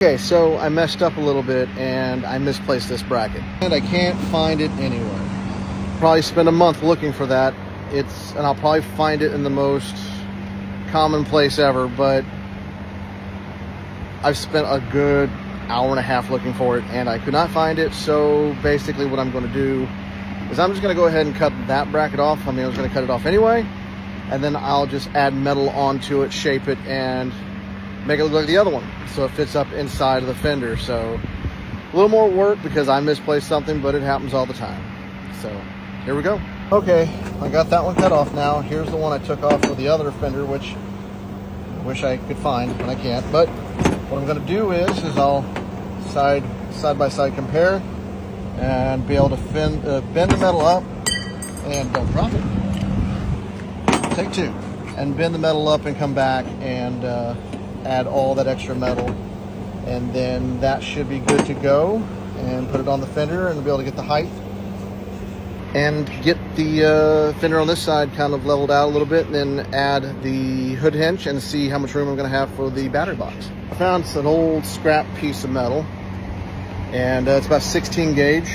Okay, so I messed up a little bit and I misplaced this bracket. And I can't find it anywhere. Probably spend a month looking for that. And I'll probably find it in the most common place ever, but I've spent a good hour and a half looking for it and I could not find it. So basically what I'm going to do is I'm just going to go ahead and cut that bracket off. I mean, I was going to cut it off anyway, and then I'll just add metal onto it, shape it, and make it look like the other one so it fits up inside of the fender. So a little more work because I misplaced something, but it happens all the time. So here we go. Okay, I got that one cut off now. Here's the one I took off with the other fender, which I wish I could find, but I can't. But what I'm going to do is I'll side by side compare and be able to bend the metal up, and don't drop it. Take two. And bend the metal up and come back and add all that extra metal, and then that should be good to go. And put it on the fender and be able to get the height and get the fender on this side kind of leveled out a little bit, and then add the hood hinge and see how much room I'm going to have for the battery box. I found an old scrap piece of metal, and it's about 16 gauge.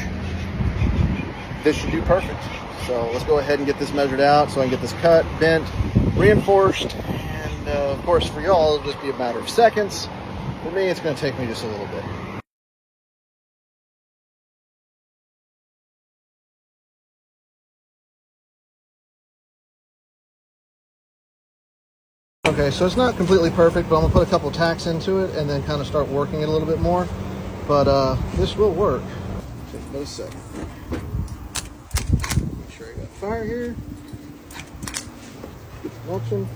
This should do perfect. So let's go ahead and get this measured out so I can get this cut, bent, reinforced, and of course for y'all it'll just be a matter of seconds. For me, it's going to take me just a little bit. Okay, so it's not completely perfect, but I'm going to put a couple tacks into it and then kind of start working it a little bit more. But this will work. Take another second. Make sure I got fire here. Watching.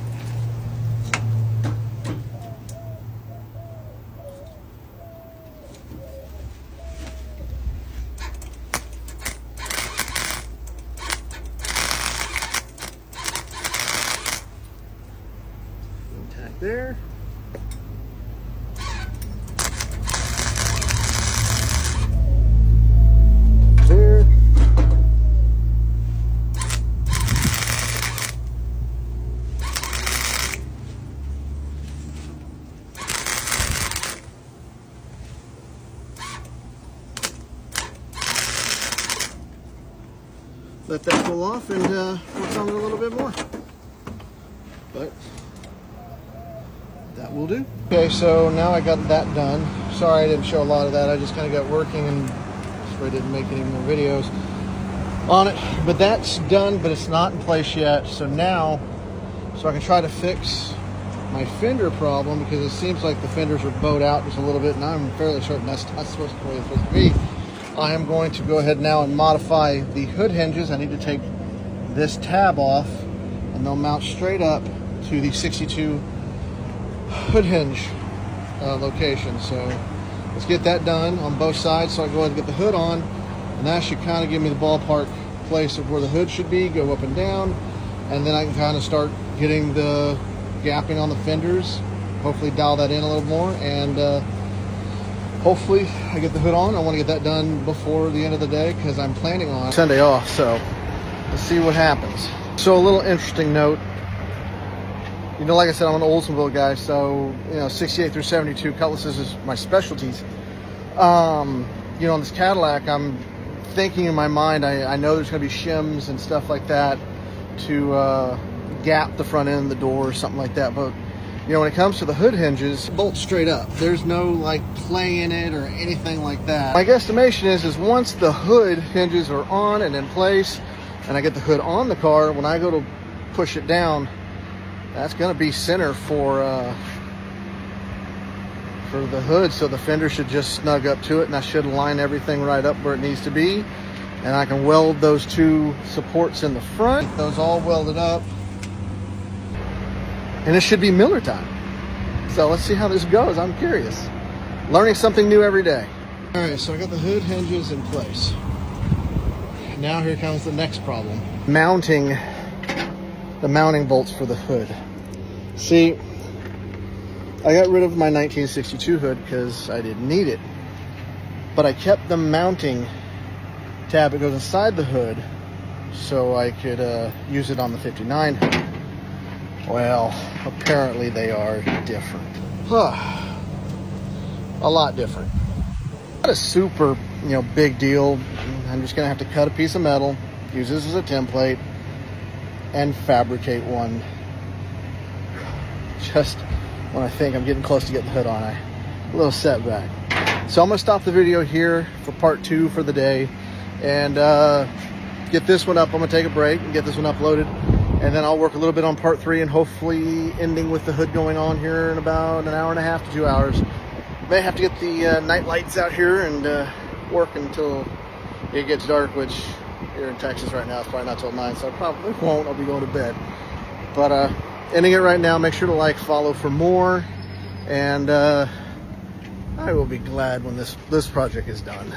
Tack there. There. Let that pull off and work on it a little bit more. But that will do. Okay, so now I got that done. Sorry I didn't show a lot of that. I just kind of got working and I didn't make any more videos on it. But that's done, but it's not in place yet. So now, so I can try to fix my fender problem, because it seems like the fenders are bowed out just a little bit, and I'm fairly certain that's not supposed to be the way it's supposed to be. I am going to go ahead now and modify the hood hinges. I need to take this tab off and they'll mount straight up to the 62 hood hinge location. So let's get that done on both sides. So I go ahead and get the hood on, and that should kind of give me the ballpark place of where the hood should be, go up and down, and then I can kind of start getting the gapping on the fenders, hopefully dial that in a little more, and hopefully I get the hood on. I want to get that done before the end of the day because I'm planning on Sunday off, so let's see what happens. So a little interesting note, you know, like I said, I'm an Oldsmobile guy, so, you know, 68 through 72 cutlasses is my specialties. You know, on this Cadillac, I'm thinking in my mind, I know there's going to be shims and stuff like that to gap the front end of the door or something like that, but you know, when it comes to the hood hinges, bolt straight up. There's no like play in it or anything like that. My guesstimation is once the hood hinges are on and in place, and I get the hood on the car, when I go to push it down, that's going to be center for the hood. So the fender should just snug up to it, and I should line everything right up where it needs to be. And I can weld those two supports in the front. Those all welded up. And it should be Miller time. So let's see how this goes. I'm curious. Learning something new every day. All right, so I got the hood hinges in place. Now here comes the next problem. Mounting the mounting bolts for the hood. See, I got rid of my 1962 hood because I didn't need it. But I kept the mounting tab that goes inside the hood so I could use it on the 59 hood. Well, apparently they are different. a lot different. Not a super, big deal. I'm just gonna have to cut a piece of metal, use this as a template, and fabricate one. Just when I think I'm getting close to getting the hood on, a little setback. So I'm gonna stop the video here for part 2 for the day, and get this one up. I'm gonna take a break and get this one uploaded, and then I'll work a little bit on part 3, and hopefully ending with the hood going on here in about an hour and a half to 2 hours. May have to get the night lights out here and work until it gets dark, which here in Texas right now it's probably not till 9, so I probably won't. I'll be going to bed. But ending it right now. Make sure to like, follow for more, and I will be glad when this project is done.